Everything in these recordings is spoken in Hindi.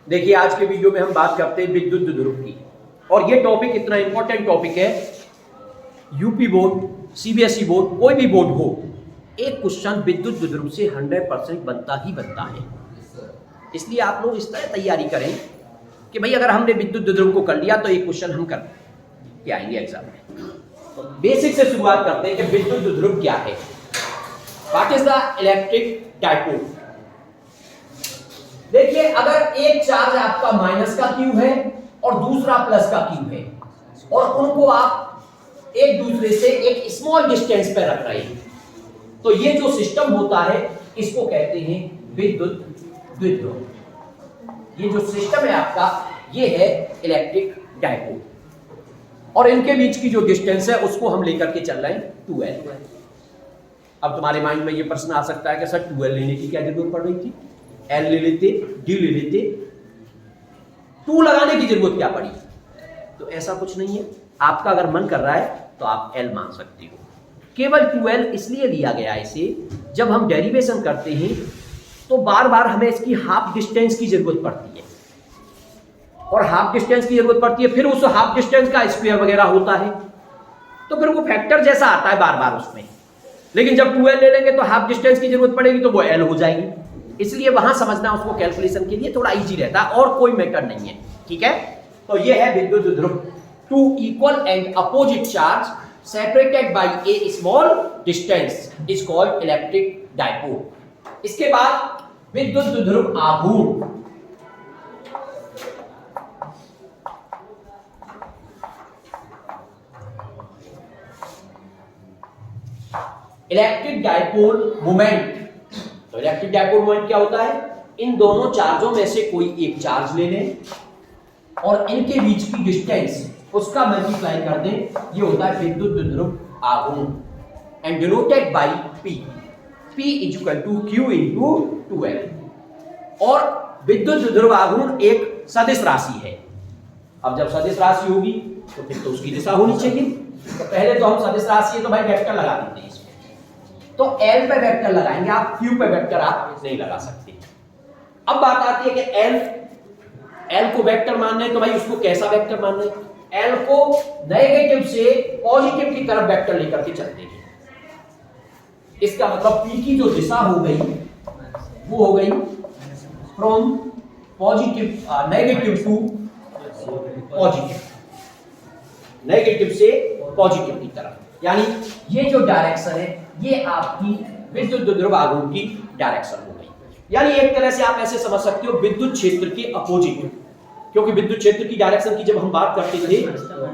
देखिए आज के वीडियो में हम बात करते हैं विद्युत ध्रुव की, और ये टॉपिक इतना इंपॉर्टेंट टॉपिक है। यूपी बोर्ड, सीबीएसई बोर्ड, कोई भी बोर्ड हो, एक क्वेश्चन विद्युत ध्रुव से 100% बनता ही बनता है। इसलिए आप लोग इस तरह तैयारी करें कि भाई अगर हमने विद्युत ध्रुव को कर लिया तो एक क्वेश्चन हम कर के आएंगे एग्जाम में। तो बेसिक से शुरुआत करते हैं कि विद्युत ध्रुव क्या है। What is the electric dipole. देखिए अगर एक चार्ज आपका माइनस का क्यू है और दूसरा प्लस का क्यू है, और उनको आप एक दूसरे से एक स्मॉल डिस्टेंस पे रख रहे हैं, तो ये जो सिस्टम होता है इसको कहते हैं विद्युत द्विध्रुव। ये जो सिस्टम है आपका, ये है इलेक्ट्रिक डायपोल, और इनके बीच की जो डिस्टेंस है उसको हम लेकर के चल रहे हैं 2L। अब तुम्हारे माइंड में ये प्रश्न आ सकता है कि सर 2L लेने की क्या जरूरत पड़ रही थी, L ले लेते, D ले लेते, 2 लगाने की जरूरत क्या पड़ी। तो ऐसा कुछ नहीं है, आपका अगर मन कर रहा है तो आप L मान सकते हो। केवल 2L इसलिए लिया गया है इसे, जब हम डेरिवेशन करते हैं तो बार बार हमें इसकी हाफ डिस्टेंस की जरूरत पड़ती है, और हाफ डिस्टेंस की जरूरत पड़ती है, फिर उस हाफ डिस्टेंस का स्क्वायर वगैरह होता है, तो फिर वो फैक्टर जैसा आता है बार बार उसमें। लेकिन जब 2L ले लेंगे तो हाफ डिस्टेंस की जरूरत पड़ेगी तो वो L हो जाएगी, इसलिए वहां समझना उसको कैलकुलेशन के लिए थोड़ा इजी रहता है, और कोई मैटर नहीं है। ठीक है, तो ये है विद्युत ध्रुव। Two equal and opposite charge separated by a small distance is called electric dipole. इसके बाद विद्युत ध्रुव आघूर्ण। Electric dipole moment. तो इलेक्ट्रिक डायपोल मोमेंट क्या होता है, इन दोनों चार्जों में से कोई एक चार्ज ले लें और इनके बीच की डिस्टेंस उसका मल्टीप्लाई कर दें, ये होता है विद्युत ध्रुव आघूर्ण, and denoted by P। P equal to Q into 2L। और विद्युत ध्रुव आघूर्ण एक सदिश राशि है। अब जब सदिश राशि होगी तो फिर तो उसकी दिशा होनी चाहिए। तो पहले तो हम सदिश राशि है तो भाई वेक्टर लगा देते हैं इसमें, तो L पे वेक्टर लगाएंगे आप, Q पे वेक्टर आप नहीं लगा सकते। अब बात आती है कि L को वेक्टर मानना है तो भाई उसको कैसा वेक्टर मानना है। L को नेगेटिव से पॉजिटिव की तरफ वेक्टर लेकर के चलते हैं। इसका मतलब P की जो दिशा हो गई वो हो गई from positive negative to positive, negative से पॉजिटिव की तरफ, यानी ये जो डायरेक्शन है ये आपकी विद्युत ध्रुव आघूर्ण की डायरेक्शन हो गई। यानी एक तरह से आप ऐसे समझ सकते हो विद्युत क्षेत्र के अपोजिट, क्योंकि विद्युत क्षेत्र की डायरेक्शन की जब हम बात करते थे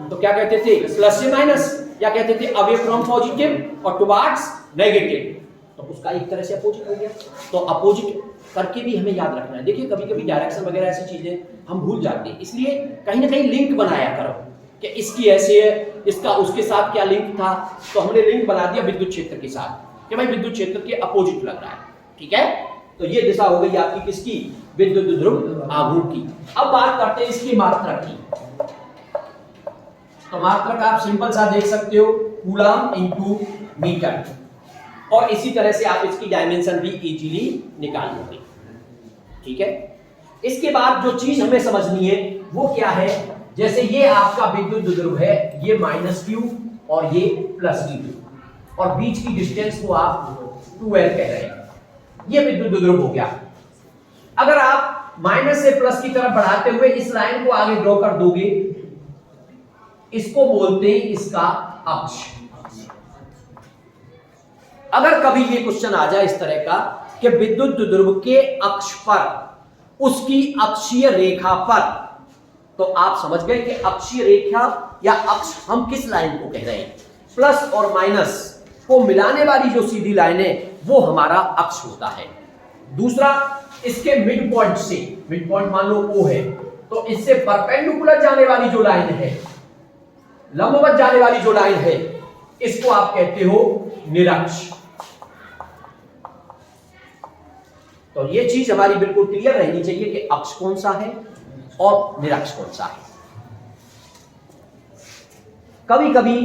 तो क्या कहते थे, प्लस से माइनस, या कहते थे अवे फ्रॉम पॉजिटिव और टुवर्ड्स नेगेटिव, तो उसका एक तरह से अपोजिट हो गया। तो अपोजिट करके भी हमें याद रखना है। देखिए कभी कभी डायरेक्शन वगैरह ऐसी चीजें हम भूल जाते हैं, इसलिए कहीं ना कहीं लिंक बनाया करो कि इसकी ऐसे है, इसका उसके साथ क्या लिंक था, तो हमने लिंक बना दिया विद्युत क्षेत्र के साथ कि भाई विद्युत क्षेत्र के अपोजिट लग रहा है। ठीक है, तो ये दिशा हो गई आपकी किसकी, विद्युत ध्रुव आघूर्ण की। अब बात करते हैं इसकी मात्रक की। तो मात्रक आप सिंपल सा देख सकते हो, कूलम इनटू मीटर, और इसी तरह से आप इसकी डायमेंशन भी इजीली निकाल लोगे। ठीक है, इसके बाद जो चीज हमें समझनी है वो क्या है, जैसे ये आपका विद्युत ध्रुव है, ये -Q और ये +Q, और बीच की डिस्टेंस को आप 2L कह रहे हैं, ये विद्युत ध्रुव हो गया। अगर आप माइनस से प्लस की तरफ बढ़ाते हुए इस लाइन को आगे ड्रॉ कर दोगे, इसको बोलते हैं इसका अक्ष। अगर कभी ये क्वेश्चन आ जाए इस तरह का कि विद्युत ध्रुव के अक्ष पर उसकी अक्षीय रेखा पर, तो आप समझ गए कि अक्षीय रेखा या अक्ष हम किस लाइन को कह रहे हैं। प्लस और माइनस को मिलाने वाली जो सीधी लाइन है वो हमारा अक्ष होता है। दूसरा, इसके मिड पॉइंट से, मिड पॉइंट मान लो O है, तो इससे परपेंडिकुलर जाने वाली जो लाइन है, लंबवत जाने वाली जो लाइन है, इसको आप कहते हो निरक्ष। तो ये चीज हमारी बिल्कुल क्लियर रहनी चाहिए कि अक्ष कौन सा है और निरक्ष कौन सा है। कभी कभी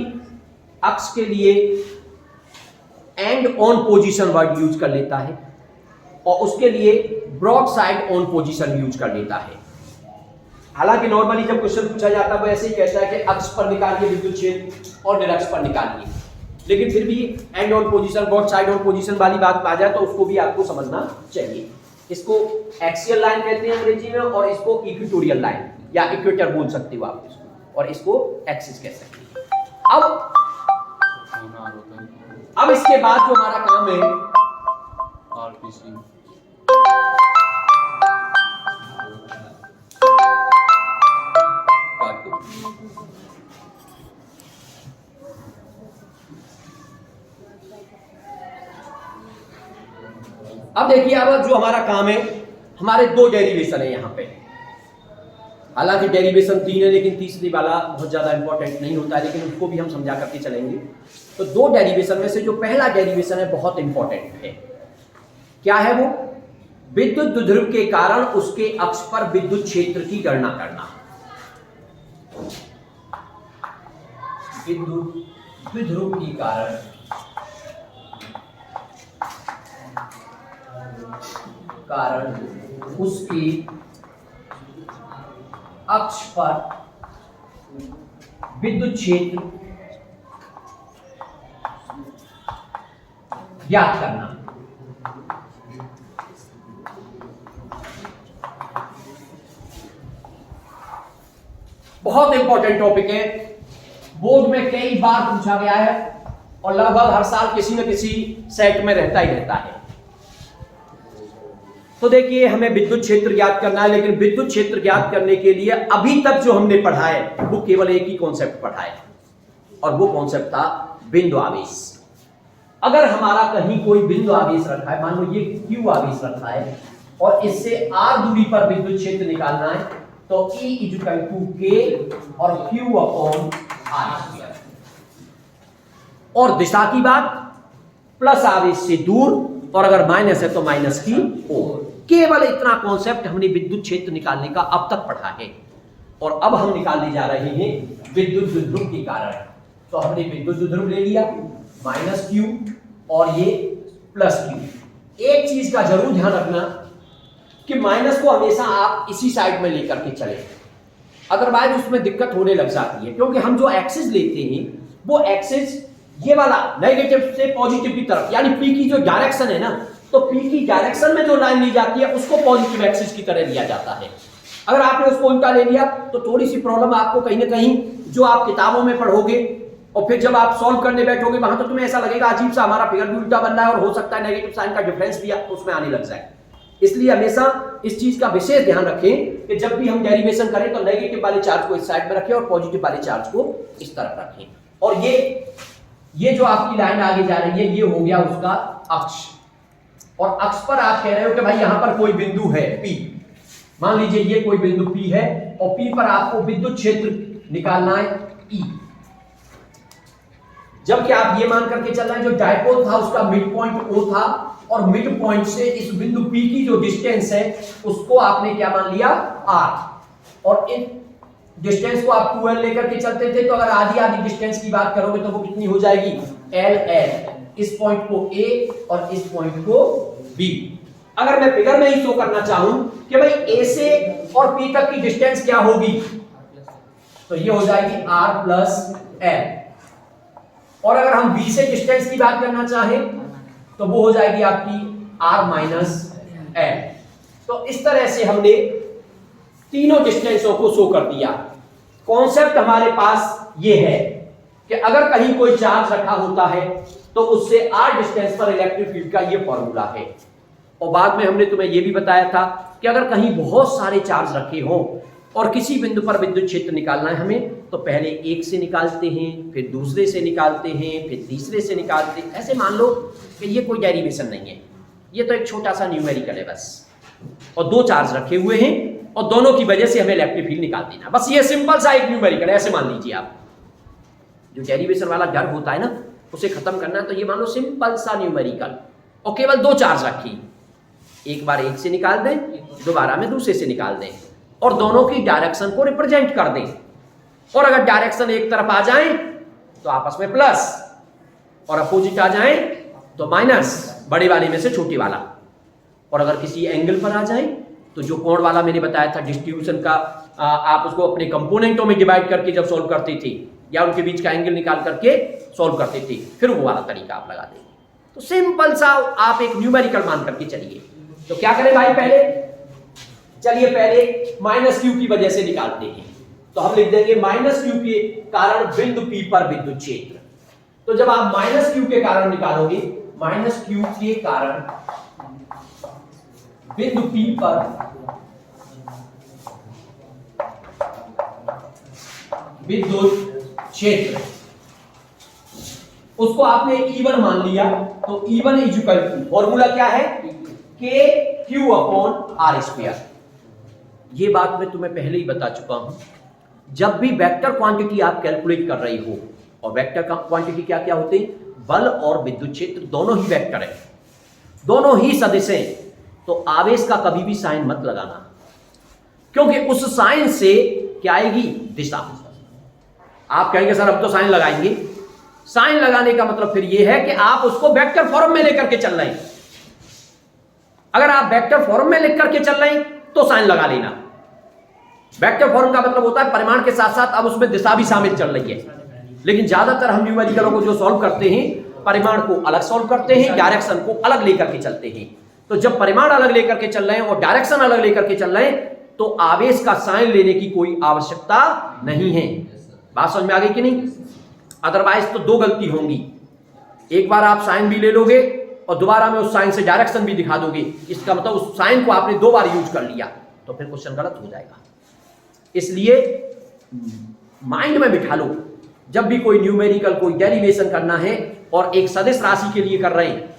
अक्ष के लिए end on position word use कर लेता है और उसके लिए broad side on position use कर लेता है। हालांकि नॉर्मली जब क्वेश्चन पूछा जाता है वो ऐसे ही कहता है कि अक्ष पर निकालिए विद्युत क्षेत्र और निरक्ष पर निकालिए, लेकिन फिर भी and on position, both side on position वाली बात आ जाए तो उसको भी आपको समझना चाहिए। इसको एक्सियल लाइन कहते हैं अंग्रेजी में, और इसको इक्वेटोरियल लाइन या इक्वेटर बोल सकते हो आप इसको, और इसको एक्सिस कह सकते हैं। अब इसके बाद जो हमारा काम है आरपीसी, अब देखिए, अब जो हमारा काम है, हमारे दो डेरिवेशन है यहाँ पे। हालांकि डेरिवेशन 3 है, लेकिन तीसरी वाला बहुत ज्यादा इंपॉर्टेंट नहीं होता है, लेकिन उसको भी हम समझा करके चलेंगे। तो दो डेरिवेशन में से जो पहला डेरिवेशन है बहुत इंपॉर्टेंट है। क्या है वो? विद्युत द्विध्रुव के कारण उसके अक्ष पर विद्युत क्षेत्र की गणना करना। विद्युत द्विध्रुव के कारण उसके अक्ष पर विद्युत क्षेत्र ज्ञात करना। बहुत इंपॉर्टेंट टॉपिक है, बोर्ड में कई बार पूछा गया है और लगभग हर साल किसी न किसी सेट में रहता ही रहता है। तो देखिए, हमें विद्युत क्षेत्र ज्ञात करना है, लेकिन विद्युत क्षेत्र ज्ञात करने के लिए अभी तक जो हमने पढ़ा है वो केवल एक ही कॉन्सेप्ट पढ़ा है, और वो कॉन्सेप्ट था बिंदु आवेश। अगर हमारा कहीं कोई बिंदु आवेश रखा है, मान लो ये Q आवेश रखा है, और इससे R दूरी पर विद्युत क्षेत्र निकालना है, तो E इक्वल टू K और Q अपॉन R। और दिशा की बात, प्लस आवेश से दूर, और अगर माइनस है तो माइनस की ओर। केवल इतना कॉन्सेप्ट हमने विद्युत क्षेत्र निकालने का अब तक पढ़ा है, और अब हम निकालने जा रहे हैं विद्युत द्विध्रुव के कारण। तो हमने विद्युत द्विध्रुव ले लिया, माइनस Q और ये प्लस Q। एक चीज का जरूर ध्यान रखना कि माइनस को हमेशा आप इसी साइड में लेकर के चले, अदरवाइज उसमें दिक्कत होने लग जाती है, क्योंकि हम जो एक्सिस लेते हैं वो एक्सिस ये वाला नेगेटिव से पॉजिटिव की तरफ, यानी P की जो डायरेक्शन है ना, तो P की डायरेक्शन में जो लाइन ली जाती है उसको पॉजिटिव एक्सिस की तरह लिया जाता है। अगर आपने उसको उल्टा ले लिया तो थोड़ी सी प्रॉब्लम आपको कहीं ना कहीं जो आप किताबों में पढ़ोगे, और फिर जब आप सॉल्व करने बैठोगे वहां तो तुम्हें ऐसा लगेगा अजीब सा हमारा फिगर भी उल्टा बन रहा है, और हो सकता है नेगेटिव साइन का डिफरेंस भी उसमें आने लग जाए। इसलिए हमेशा इस चीज का विशेष ध्यान रखें कि जब भी हम डेरिवेशन करें तो नेगेटिव वाले चार्ज को इस साइड में रखें और पॉजिटिव वाले चार्ज को इस तरफ रखें। और ये जो आपकी लाइन आगे जा रही है, ये हो गया उसका अक्ष, और अक्ष पर आप कह रहे हो कि भाई यहां पर कोई बिंदु है P। मान लीजिए ये कोई बिंदु P है, और P पर आपको विद्युत क्षेत्र निकालना है E। जबकि आप ये मान करके चल रहे हैं जो डायपोल था उसका मिड पॉइंट O था, और मिड पॉइंट से इस बिंदु P की जो डिस्टेंस है उसको आपने क्या मान लिया R, और इन डिस्टेंस को आप 2L लेकर के चलते थे, तो अगर आधी आधी डिस्टेंस की बात करोगे तो वो कितनी हो जाएगी? LL। इस पॉइंट को A और इस पॉइंट को B। अगर मैं फिगर में ही शो करना चाहूं कि भाई A से और P तक की डिस्टेंस क्या होगी, तो ये हो जाएगी R प्लस L। और अगर हम B से डिस्टेंस की बात करना चाहें तो वो हो जाएगी आपकी R माइनस L। तो इस तरह से हमने तीनों डिस्टेंसों को शो कर दिया। कॉन्सेप्ट हमारे पास ये है कि अगर कहीं कोई चार्ज रखा होता है तो उससे R डिस्टेंस पर इलेक्ट्रिक फील्ड का ये फॉर्मूला है। और बाद में हमने तुम्हें ये भी बताया था कि अगर कहीं बहुत सारे चार्ज रखे हों और किसी बिंदु पर विद्युत क्षेत्र निकालना है हमें, तो पहले एक से निकालते हैं, फिर दूसरे से निकालते हैं, फिर तीसरे से निकालते हैं। ऐसे मान लो कि ये कोई डेरिवेशन नहीं है, ये तो एक छोटा सा न्यूमेरिकल है बस, और दो चार्ज रखे हुए हैं और दोनों की वजह से हमें इलेक्ट्रिक फील्ड निकाल देना, बस ये सिंपल सा एक न्यूमेरिकल है। ऐसे मान लीजिए आप, जो डेरिवेशन वाला डर होता है ना उसे खत्म करना है, तो ये मान लो सिंपल सा न्यूमेरिकल, और केवल दो चार्ज रखी, एक बार एक से निकाल दें, दोबारा में दूसरे से निकाल दें, और दोनों की डायरेक्शन को रिप्रेजेंट कर दें। और अगर डायरेक्शन एक तरफ आ जाए तो आपस में प्लस, और अपोजिट आ जाए तो माइनस, बड़े वाले में से छोटे वाला। और अगर किसी एंगल पर आ जाए तो जो कोण वाला मैंने बताया था डिस्ट्रीब्यूशन का, आप उसको अपने कंपोनेंटों में डिवाइड करके जब सॉल्व करते थे या उनके बीच का एंगल निकाल करके सॉल्व करते थे, फिर वो वाला तरीका आप लगा देंगे। तो सिंपल सा आप एक न्यूमेरिकल मान करके चलिए। तो क्या करें भाई, पहले चलिए पहले माइनस क्यू की वजह से निकालते हैं। तो हम लिख देंगे माइनस क्यू के कारण बिंदु P पर विद्युत क्षेत्र। तो जब आप माइनस क्यू के कारण निकालोगे, माइनस क्यू के कारण बिंदु P पर विद्युत क्षेत्र, उसको आपने E1 मान लिया। तो E1 is equal to, formula क्या है, के क्यू अपॉन आर स्क्वायर। ये बात मैं तुम्हें पहले ही बता चुका हूं। जब भी वेक्टर क्वांटिटी आप कैलकुलेट कर रही हो, और वेक्टर का क्वांटिटी क्या क्या होते हैं, बल और विद्युत क्षेत्र दोनों ही वेक्टर है, दोनों ही सदिश हैं, तो आवेश का कभी भी साइन मत लगाना, क्योंकि उस साइन से क्या आएगी, दिशा। आप कहेंगे सर अब तो साइन लगाएंगे, साइन लगाने का मतलब फिर यह है कि आप उसको वेक्टर फॉर्म में लेकर के चल रहे हैं। अगर आप वेक्टर फॉर्म में लिख करके चल रहे हैं तो साइन लगा लेना। वेक्टर फॉर्म का मतलब होता है परिमाण के साथ साथ अब उसमें दिशा भी शामिल चल रही है। लेकिन ज्यादातर हम न्यूमेरिकलों को जो सॉल्व करते हैं, परिमाण को अलग सॉल्व करते हैं, डायरेक्शन को अलग लेकर के चलते हैं। तो जब परिमाण अलग लेकर के चल रहे हैं और डायरेक्शन अलग लेकर के चल रहे हैं, तो आवेश का साइन लेने की कोई आवश्यकता नहीं है। बात समझ में आ गई कि नहीं? अदरवाइज तो दो गलती होंगी, एक बार आप साइन भी ले लोगे और दोबारा में उस साइन से डायरेक्शन भी दिखा दोगे, इसका मतलब उस साइन को आपने दो बार यूज कर लिया, तो फिर क्वेश्चन गलत हो जाएगा। इसलिए माइंड में बिठा लो, जब भी कोई न्यूमेरिकल, कोई डेरिवेशन करना है और एक सदिश राशि के लिए कर रहे हैं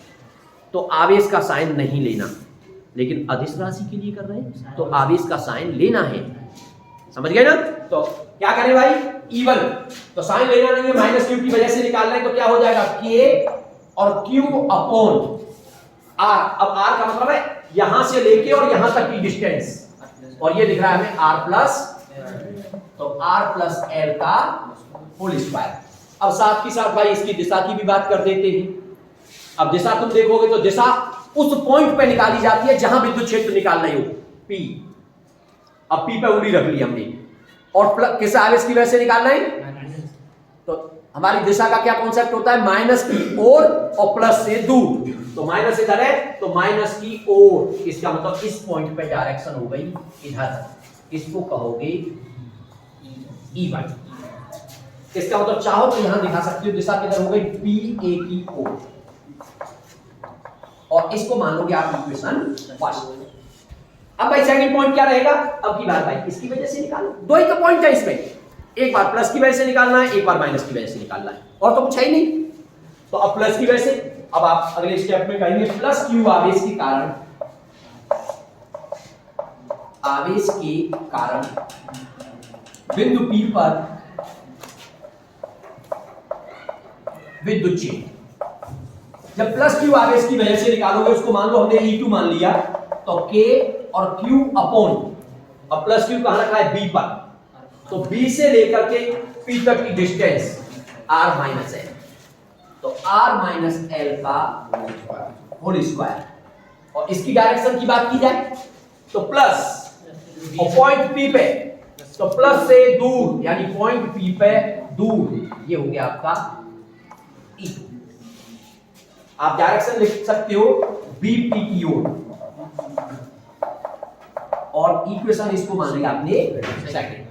तो आवेश का साइन नहीं लेना, लेकिन अदिश राशि के लिए कर रहे हैं तो आवेश का साइन लेना है। समझ गए ना? तो क्या करें भाई, E1 तो साइन लेना नहीं है, माइनस क्यू की वजह से निकालना है, तो क्या हो जाएगा, K और Q अपॉन R। अब R का मतलब है यहां से लेके और यहां तक की डिस्टेंस, और ये दिख रहा है हमें R प्लस, तो R प्लस L का होल स्क्वायर। अब साथ ही साथ भाई इसकी दिशा की भी बात कर देते हैं। अब दिशा तुम देखोगे तो दिशा उस पॉइंट पे निकाली जाती है जहां विद्युत क्षेत्र निकाल रहे हो, P। अब P पे उंगली रख ली हमने, और किस आवेश की वजह से निकाल रहे हैं, तो हमारी दिशा का क्या कॉन्सेप्ट होता है, माइनस की ओर और प्लस से दूर। तो माइनस इधर है तो माइनस की ओर, इसका मतलब इस पॉइंट पे डायरेक्शन हो गई इधर, इसको कहोगे E1। इसका मतलब चाहो तो यहां दिखा सकते हो दिशा किधर हो गई, PA की ओर, और इसको मान लोगे आप इक्वेशन फर्स्ट। अब भाई सेकंड पॉइंट क्या रहेगा, अब की बार भाई इसकी वजह से निकालो, दो ही तो पॉइंट है इसमें, एक बार प्लस की वजह से निकालना है, एक बार माइनस की वजह से निकालना है, और तो कुछ है ही नहीं। तो अब प्लस की वजह से, अब आप अगले स्टेप में कहेंगे प्लस क्यू आवेश के कारण, आवेश के कारण बिंदु P पर विद्युत क्षेत्र। जब प्लस क्यू आवेश की वजह से निकालोगे, उसको मान लो हमने E2 मान लिया, तो K और Q अपॉन, अब प्लस क्यू कहां रखा है, B पर, तो B से लेकर के P तक की डिस्टेंस R माइनस L, तो R माइनस L का होल स्क्वायर। और इसकी डायरेक्शन की बात की जाए तो प्लस, और पॉइंट P पे तो प्लस से दूर, यानी पॉइंट P पे दूर, ये हो गया आपका E। आप डायरेक्शन लिख सकते हो BP की ओर, और इक्वेशन इसको मान लिया आपने सेकंड।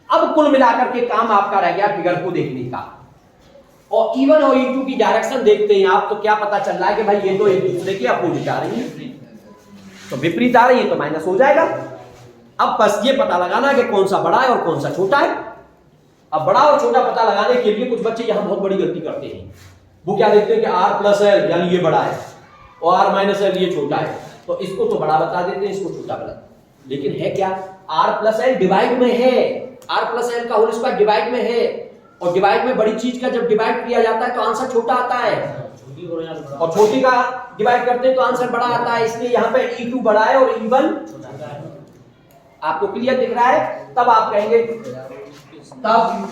अब कुल मिलाकर के काम आपका रह गया फिगर को देखने का, और E1 और E2 की डायरेक्शन देखते हैं आप, तो क्या पता चल रहा है कि भाई ये तो एक दूसरे के अपोजिट आ रही है, तो विपरीत आ रही है तो माइनस हो जाएगा। अब बस ये पता लगाना है कि कौन सा बड़ा है और कौन सा छोटा है। अब बड़ा और छोटा पता लगाने के लिए कुछ बच्चे यहां बहुत बड़ी गलती करते हैं, वो क्या देखते हैं कि R प्लस L यानी ये बड़ा है और R माइनस L ये छोटा है, तो इसको तो बड़ा बता देते हैं, इसको छोटा गलत। लेकिन है क्या, R प्लस L डिवाइड में है, R प्लस L का होल स्क्वायर डिवाइड में है, और डिवाइड में बड़ी चीज का जब डिवाइड किया जाता है तो आंसर छोटा आता है, और छोटी का डिवाइड करते हैं तो आंसर बड़ा आता है। इसलिए यहाँ पे E2 बड़ा है और E1 आपको क्लियर दिख रहा है। तब आप कहेंगे, तब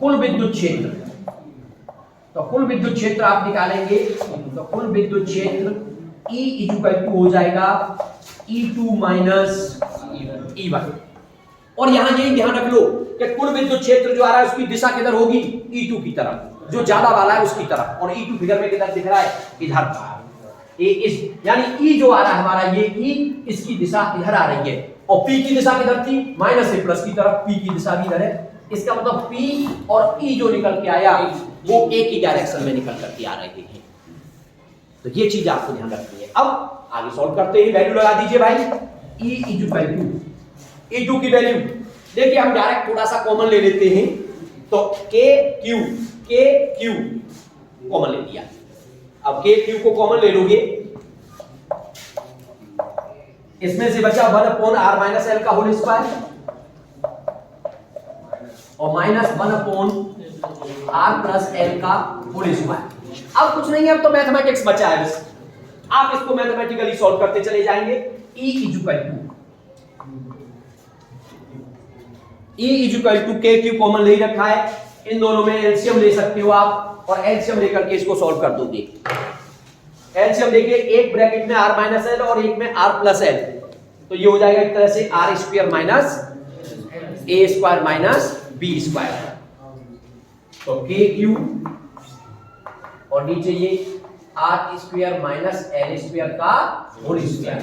कुल विद्युत क्षेत्र, तो कुल विद्युत क्षेत्र आप निकालेंगे, तो कुल विद्युत क्षेत्र E इक्वल टू हो जाएगा E2 माइनस E1। और यहां यही ध्यान रख लो कि कुल विद्युत क्षेत्र जो आ रहा है उसकी दिशा किधर होगी, E2 की तरफ, जो ज्यादा वाला है उसकी तरफ। और E2 फिगर में किधर दिख रहा है, इधर। ये इस यानी E जो आ रहा है हमारा, ये E, इसकी दिशा इधर आ रही है। और P की दिशा किधर थी, माइनस से प्लस की तरफ, P की दिशा भी इधर है। इसका मतलब P और E जो निकल के आया वो एक ही डायरेक्शन में निकल करके आ रहे थे। तो ये चीज आपको ध्यान रखनी है। अब आगे सॉल्व करते हैं, वैल्यू लगा दीजिए भाई। E इक्वल टू E2 की वैल्यू देखिए, हम डायरेक्ट थोड़ा सा कॉमन ले लेते हैं। तो के क्यू कॉमन ले लिया। अब के क्यू को कॉमन ले लोगे, इसमें से बचा 1/r माइनस एल का होल स्क्वायर और माइनस 1/r प्लस एल का होल स्क्वायर। अब कुछ नहीं है, अब तो मैथमेटिक्स बचा है बस। आप इसको मैथमेटिकली सॉल्व करते चले जाएंगे। E इक्वल टू के क्यू कॉमन ले रखा है, इन दोनों में एलसीएम ले सकते हो आप, और एलसीएम लेकर के इसको सॉल्व कर दोगे। एलसीएम देखिए, एक ब्रैकेट में r माइनस एल और एक में r प्लस एल, तो ये हो जाएगा एक तरह से r square minus a square minus b square. तो के क्यू और नीचे ये r square minus L square का होल स्क्वायर।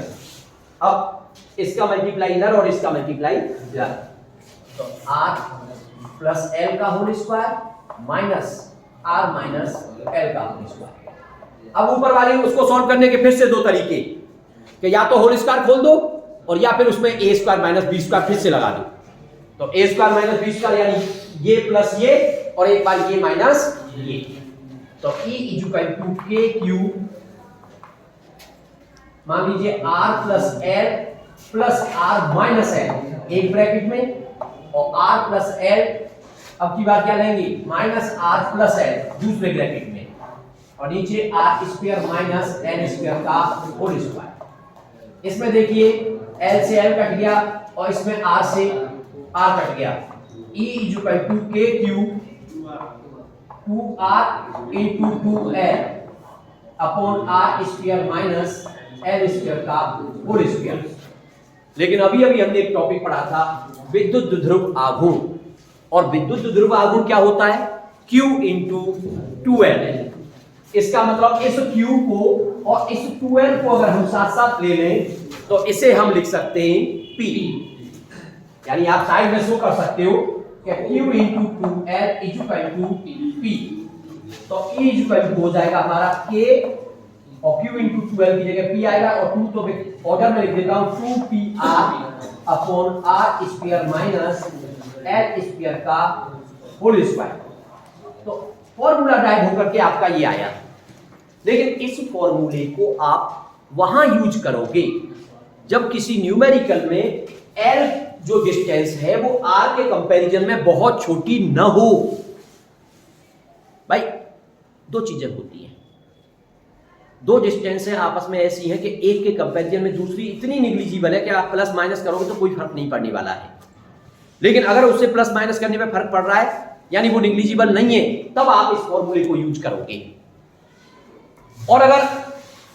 अब इसका मल्टीप्लाई इधर और इसका मल्टीप्लाई इधर, तो r प्लस एल का whole square minus r minus l का होल स्क्वायर। अब ऊपर वाले उसको सॉल्व करने के फिर से दो तरीके, कि या तो होल स्क्वायर खोल दो और या फिर उसमें a square minus b square फिर से लगा दो। तो a square minus b square यानी ये प्लस ये और एक बार ये माइनस ये। तो E इक्वल टू के क्यू, मान लीजिए r plus L plus r minus L एक ब्रैकेट में, और r प्लस एल अब की बात क्या लेंगे, माइनस r प्लस एल दूसरे ब्रैकेट में, और नीचे r square minus L square का होल स्क्वायर। इसमें देखिए l से l कट गया और इसमें r से r कट गया। E इक्वल टू के Q 2r into 2l upon r square minus L square का होल स्क्वायर। लेकिन अभी हमने एक टॉपिक पढ़ा था, विद्युत ध्रुव आघूर्ण। और विद्युत ध्रुव आघूर्ण क्या होता है, Q into 2l। इसका मतलब इस Q को और इस 2l को अगर हम साथ साथ ले लें तो इसे हम लिख सकते हैं P। यानी आप साइड में शो कर सकते हो कि Q into 2l equal to P। तो E इक्वल टू हो जाएगा हमारा K और Q into 2l की जगह P आएगा, और 2 तो ऑर्डर में लिख देता हूं 2PR upon r square minus L square का होल स्क्वायर। तो फॉर्मूला डाइव होकर के आपका ये आया। लेकिन इस फॉर्मूले को आप वहां यूज करोगे जब किसी न्यूमेरिकल में L जो डिस्टेंस है वो R के कंपैरिजन में बहुत छोटी न हो। भाई दो चीजें होती हैं, दो डिस्टेंस है आपस में ऐसी है कि एक के कंपैरिजन में दूसरी इतनी निग्लिजिबल है कि आप प्लस माइनस करोगे तो कोई फर्क नहीं पड़ने वाला है। लेकिन अगर उससे प्लस माइनस करने में फर्क पड़ रहा है यानी वो निग्लिजिबल नहीं है, तब आप इस फॉर्मूले को यूज करोगे। और अगर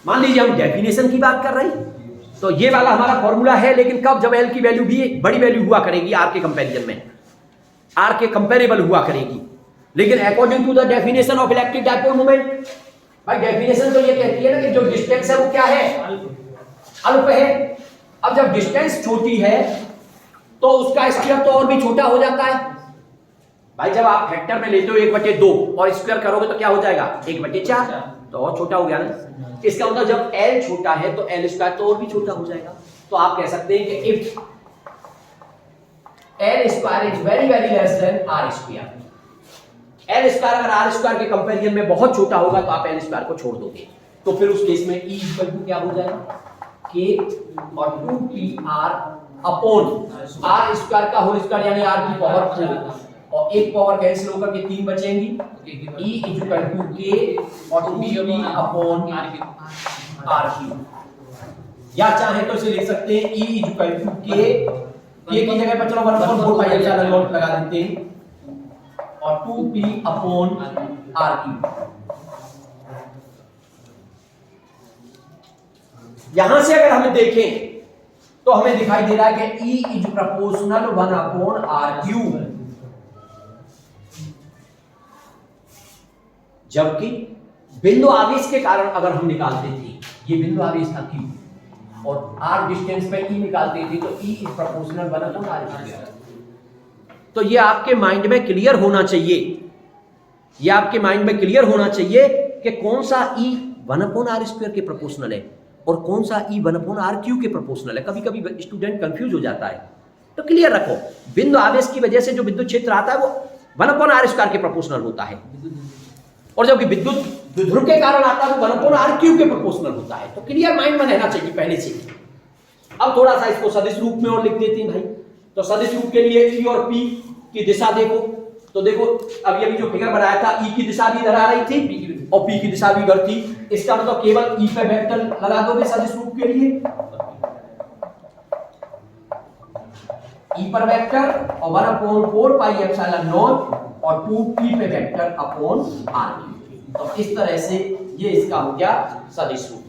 मान लीजिए हम डेफिनेशन की बात कर रहे हैं तो ये वाला हमारा फॉर्मूला है, लेकिन कब, जब एल की वैल्यू भी बड़ी वैल्यू हुआ करेगी आर के कंपैरिजन में, आर के कंपेरेबल हुआ करेगी। लेकिन according to the definition of electric dipole moment, भाई डेफिनेशन तो ये कहती है ना कि जो डिस्टेंस है वो क्या है, अल्प है। अब जब डिस्टेंस छोटी है तो उसका स्क्वायर तो और भी छोटा हो जाता है। भाई जब आप फैक्टर में लेते हो 1/2 और स्क्वायर करोगे तो क्या हो जाएगा 1/4, तो और छोटा हो गया ना। इसका मतलब जब L छोटा है तो L स्क्वायर तो और भी छोटा हो जाएगा। तो आप कह सकते हैं कि if L square is very very less than R square, L square अगर R स्क्वायर के कंपैरिजन में बहुत छोटा होगा तो आप L स्क्वायर को छोड़ दोगे। तो फिर उस केस में E इक्वल टू क्या हो जाएगा, K और 2PR अपॉन R स्क्वायर का होल स्क्वायर यानी R की पावर 4, और एक पावर कैंसिल होकर के 3 बचेंगी। E इक्वल टू K और 2P अपॉन R क्यूब। या चाहे तो इसे लिख सकते हैं E इक्वल टू K की जगह पर चलो 1/4 पाई एप्सिलॉन नॉट लगा देते हैं और 2P अपॉन R क्यूब। यहां से अगर हम देखें तो हमें दिखाई दे रहा है कि E इज प्रोपोर्शनल 1/r³, जबकि बिंदु आवेश के कारण अगर हम निकालते थे, ये बिंदु आवेश था Q और r डिस्टेंस पे E निकालते थे, तो E इज प्रोपोर्शनल 1/r²। तो ये आपके माइंड में क्लियर होना चाहिए, ये आपके माइंड में क्लियर होना चाहिए कि कौन सा E 1/r² के प्रोपोर्शनल है और कौन सा E 1/r³ के प्रोपोर्शनल है। कभी कभी स्टूडेंट कंफ्यूज हो जाता है, तो क्लियर रखो, बिंदु आवेश की वजह से जो विद्युत क्षेत्र आता है वो 1/r² के प्रोपोर्शनल होता है, और जबकि विद्युत विध्रुव के कारण आता है वो 1/r³ के प्रोपोर्शनल होता है। तो क्लियर माइंड में रहना चाहिए पहले से। अब थोड़ा सा इसको सदिश रूप में और लिख देते हैं भाई। तो सदिश रूप के लिए E और P की दिशा देखो, तो देखो अभी अभी जो फिगर बनाया था E की दिशा भी इधर आ रही थी और P की दिशा भी इधर थी। इसका मतलब केवल E पे वेक्टर लगा दोगे सदिश रूप के लिए, E पर वेक्टर और 1/4πε0 और 2P पे वेक्टर अपॉन r। तो इस तरह से ये इसका हो गया सदिश रूप।